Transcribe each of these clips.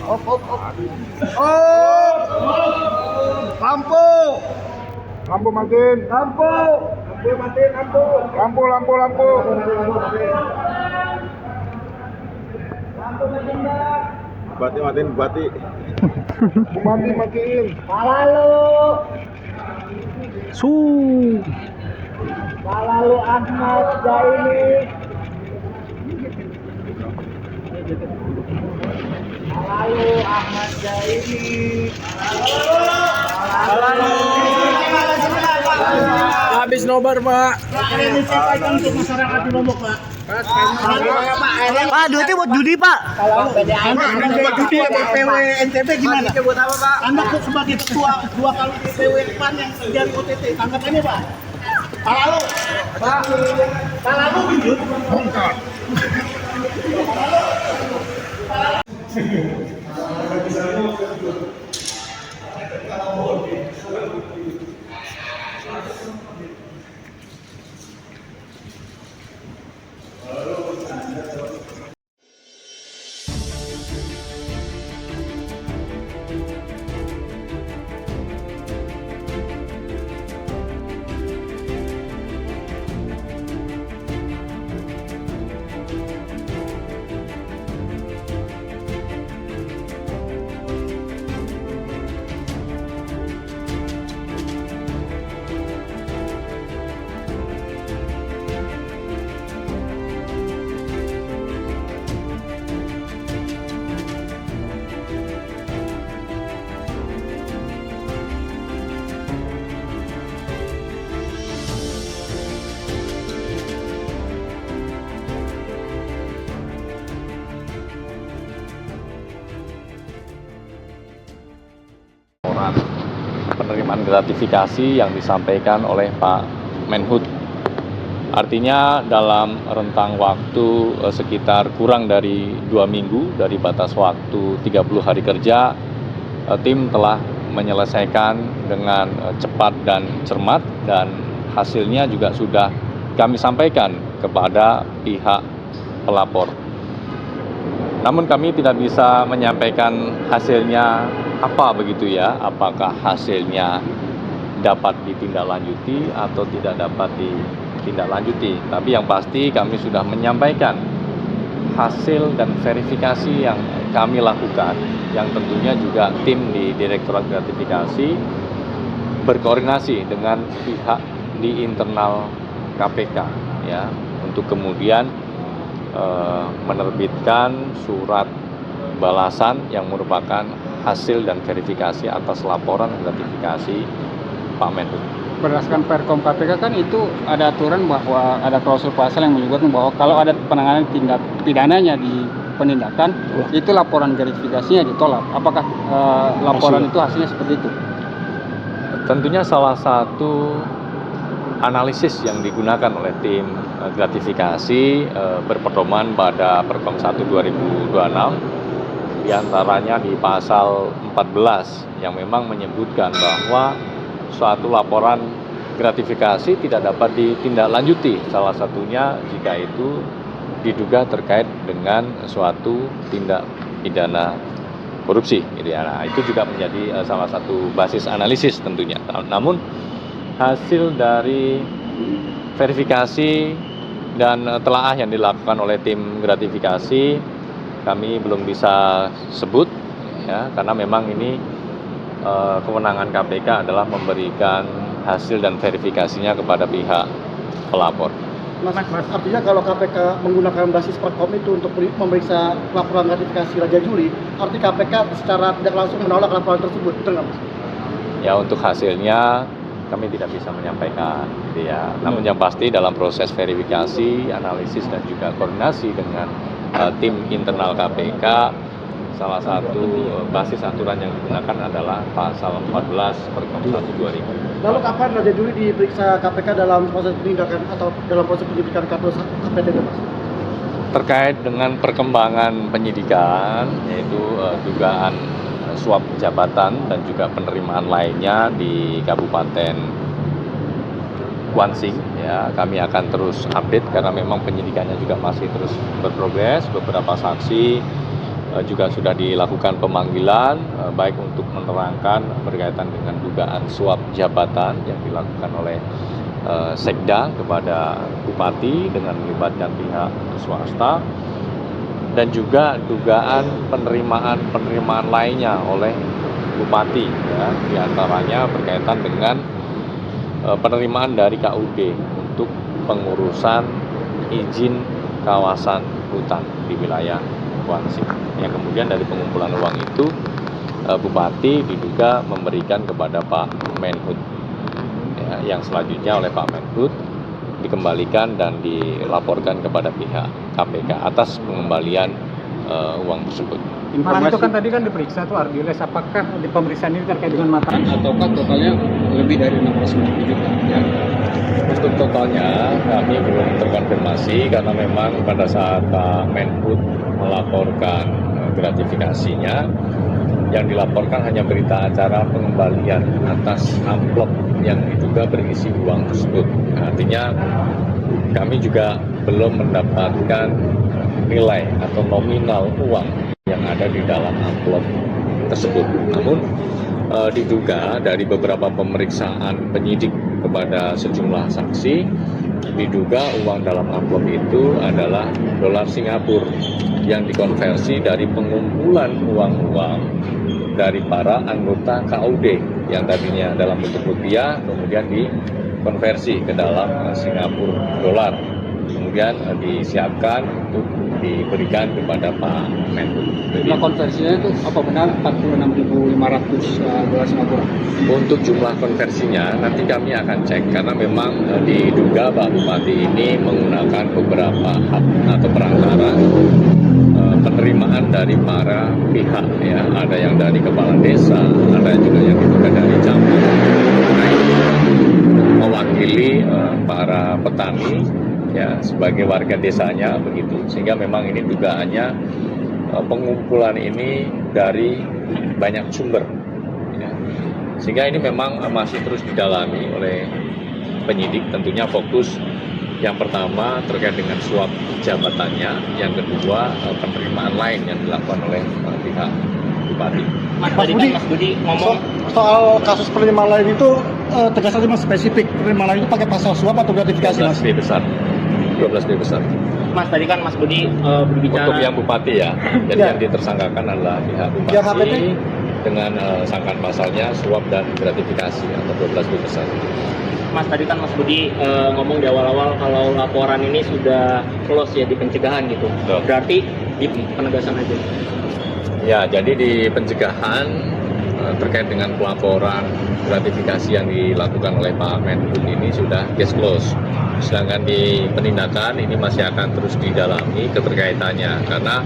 Op. Oh, lampu. Lampu matiin. Lampu. Lampu. Bati matiin, bati. Matiin. Lalu. Su. Lalu Ahmad Zaini. Lalu Ahmad Zaini. Habis nobar, Pak. Pak, duitnya buat judi, Pak. Anda buat judi PW NTB gimana? Buat apa, Pak? Anda sebagai ketua 2 kali PW PAN yang dari OTT, tanggapannya, Pak? Lalu, Pak. Lalu jujur. Laporan penerimaan gratifikasi yang disampaikan oleh Pak Menhub. Artinya dalam rentang waktu sekitar kurang dari 2 minggu dari batas waktu 30 hari kerja, tim telah menyelesaikan dengan cepat dan cermat, dan hasilnya juga sudah kami sampaikan kepada pihak pelapor. Namun kami tidak bisa menyampaikan hasilnya apa begitu ya, apakah hasilnya dapat ditindaklanjuti atau tidak dapat ditindaklanjuti. Tapi yang pasti kami sudah menyampaikan hasil dan verifikasi yang kami lakukan, yang tentunya juga tim di Direktorat Gratifikasi berkoordinasi dengan pihak di internal KPK ya, untuk kemudian menerbitkan surat balasan yang merupakan hasil dan verifikasi atas laporan gratifikasi Pak Menhub. Berdasarkan Perkom KPK kan itu ada aturan bahwa ada klausul pasal yang menyebutkan bahwa kalau ada penanganan tindak pidananya di penindakan, itu laporan gratifikasinya ditolak. Apakah laporan itu hasilnya seperti itu? Tentunya salah satu analisis yang digunakan oleh tim gratifikasi berpedoman pada Perkom 1 2026, diantaranya di pasal 14 yang memang menyebutkan bahwa suatu laporan gratifikasi tidak dapat ditindaklanjuti, salah satunya jika itu diduga terkait dengan suatu tindak pidana korupsi gitu ya. Nah, itu juga menjadi salah satu basis analisis tentunya. Namun hasil dari verifikasi dan telaah yang dilakukan oleh tim gratifikasi kami belum bisa sebut ya, karena memang ini kewenangan KPK adalah memberikan hasil dan verifikasinya kepada pihak pelapor. Mas, artinya kalau KPK menggunakan basis Perkom itu untuk memeriksa laporan gratifikasi Raja Juli, arti KPK secara tidak langsung menolak laporan tersebut, betul nggak, Mas? Ya, untuk hasilnya kami tidak bisa menyampaikan gitu ya. Namun yang pasti dalam proses verifikasi, analisis dan juga koordinasi dengan tim internal KPK, salah satu basis aturan yang digunakan adalah pasal 14 Perkom 1 2000. Lalu kapan Raja Juli diperiksa KPK dalam proses penindakan atau dalam proses penyidikan kasus KPT, Mas? Terkait dengan perkembangan penyidikan, yaitu dugaan suap jabatan dan juga penerimaan lainnya di Kabupaten Kuansing ya, kami akan terus update karena memang penyidikannya juga masih terus berprogres. Beberapa saksi juga sudah dilakukan pemanggilan baik untuk menerangkan berkaitan dengan dugaan suap jabatan yang dilakukan oleh Sekda kepada Bupati dengan melibatkan pihak swasta, dan juga dugaan penerimaan lainnya oleh Bupati, ya, diantaranya berkaitan dengan penerimaan dari KUD untuk pengurusan izin kawasan hutan di wilayah Kuangsi. Yang kemudian dari pengumpulan uang itu Bupati diduga memberikan kepada Pak Menhut, ya, yang selanjutnya oleh Pak Menhut dikembalikan dan dilaporkan kepada pihak KPK atas pengembalian uang tersebut. Informasi itu kan tadi kan diperiksa tuh Ardiles, apakah di pemeriksaan ini terkait dengan mata ataukah totalnya lebih dari 690 juta? Ya. Untuk totalnya kami belum terkonfirmasi karena memang pada saat Pak Menhut melaporkan gratifikasinya, yang dilaporkan hanya berita acara pengembalian atas amplop yang diduga berisi uang tersebut. Nah, artinya kami juga belum mendapatkan nilai atau nominal uang yang ada di dalam amplop tersebut. Namun diduga dari beberapa pemeriksaan penyidik kepada sejumlah saksi, diduga uang dalam amplop itu adalah dolar Singapura yang dikonversi dari pengumpulan uang-uang dari para anggota KUD yang tadinya dalam bentuk rupiah kemudian dikonversi ke dalam Singapura dolar, kemudian disiapkan untuk diberikan kepada Pak Menhut. Jumlah konversinya itu apa benar 46.500 dolar Singapura? Untuk jumlah konversinya nanti kami akan cek karena memang diduga Pak Bupati ini menggunakan beberapa hak atau perantara penerimaan dari para pihak, ya, ada yang dari kepala desa, ada juga yang diduga dari camat, mewakili para petani, ya, sebagai warga desanya begitu, sehingga memang ini dugaannya pengumpulan ini dari banyak sumber, ya. Sehingga ini memang masih terus didalami oleh penyidik, tentunya fokus yang pertama terkait dengan suap jabatannya, yang kedua penerimaan lain yang dilakukan oleh pihak Bupati. Mas Budi ngomong soal kasus penerimaan lain itu tegas saja Mas, spesifik penerimaan lain itu pakai pasal suap atau gratifikasi Mas? 12 B besar. Mas, tadi kan Mas Budi berbicara untuk yang Bupati, ya. Jadi yang ditersangkakan adalah pihak Bupati dengan sangkaan pasalnya suap dan gratifikasi atau 12 B besar. Mas, tadi kan Mas Budi ngomong di awal-awal kalau laporan ini sudah close ya di pencegahan gitu. Betul. Berarti di penegasan aja. Ya, jadi di pencegahan terkait dengan pelaporan gratifikasi yang dilakukan oleh Pak Menhut ini sudah case close. Sedangkan di penindakan ini masih akan terus didalami keterkaitannya, karena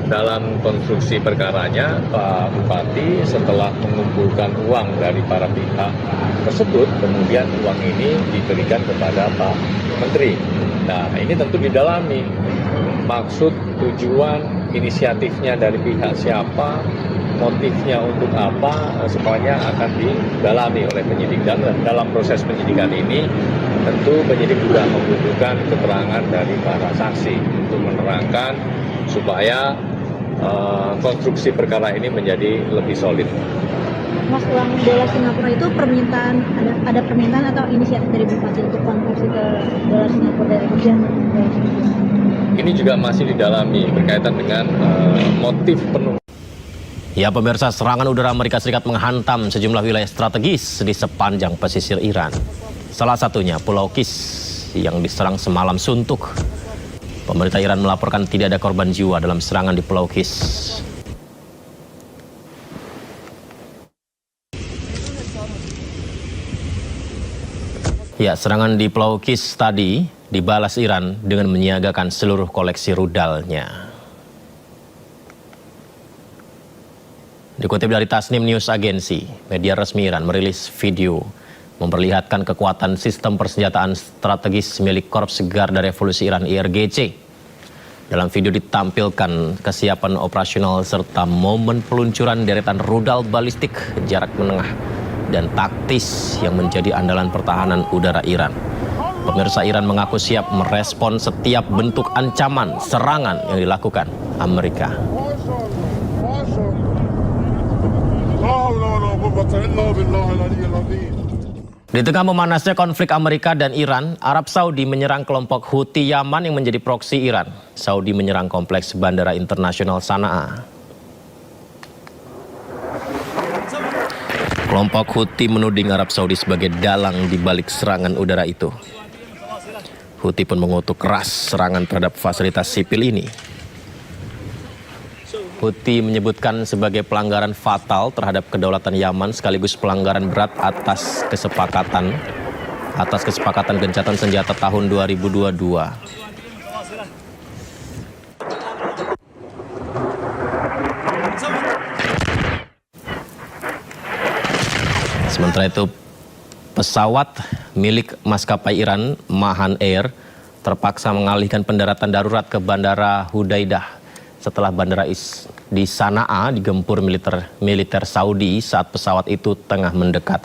dalam konstruksi perkaranya Pak Bupati setelah mengumpulkan uang dari para pihak tersebut, kemudian uang ini diberikan kepada Pak Menteri. Nah, ini tentu didalami maksud, tujuan, inisiatifnya dari pihak siapa, motifnya untuk apa, semuanya akan didalami oleh penyidik. Dan dalam proses penyidikan ini tentu penyidik juga membutuhkan keterangan dari para saksi untuk menerangkan supaya konstruksi perkara ini menjadi lebih solid. Mas, uang dolar Singapura itu permintaan, ada permintaan atau inisiatif dari Bupati untuk konversi ke dolar Singapura dari Kementerian? Ini juga masih didalami berkaitan dengan motif penuh. Ya, pemirsa, serangan udara Amerika Serikat menghantam sejumlah wilayah strategis di sepanjang pesisir Iran. Salah satunya Pulau Kis yang diserang semalam suntuk. Pemerintah Iran melaporkan tidak ada korban jiwa dalam serangan di Pulau Kis. Ya, serangan di Pulau Kis tadi dibalas Iran dengan menyiagakan seluruh koleksi rudalnya. Dikutip dari Tasnim News Agency, media resmi Iran merilis video memperlihatkan kekuatan sistem persenjataan strategis milik Korps Garda Revolusi Iran IRGC. Dalam video ditampilkan kesiapan operasional serta momen peluncuran deretan rudal balistik jarak menengah dan taktis yang menjadi andalan pertahanan udara Iran. Pemirsa, Iran mengaku siap merespon setiap bentuk ancaman serangan yang dilakukan Amerika. إلا بالله العلي العظيم. Di tengah memanasnya konflik Amerika dan Iran, Arab Saudi menyerang kelompok Houthi Yaman yang menjadi proksi Iran. Saudi menyerang kompleks Bandara Internasional Sanaa. Kelompok Houthi menuding Arab Saudi sebagai dalang di balik serangan udara itu. Houthi pun mengutuk keras serangan terhadap fasilitas sipil ini. Houthi menyebutkan sebagai pelanggaran fatal terhadap kedaulatan Yaman sekaligus pelanggaran berat atas kesepakatan gencatan senjata tahun 2022. Sementara itu, pesawat milik maskapai Iran, Mahan Air, terpaksa mengalihkan pendaratan darurat ke Bandara Hudaidah setelah bandara di Sanaa digempur militer Saudi saat pesawat itu tengah mendekat.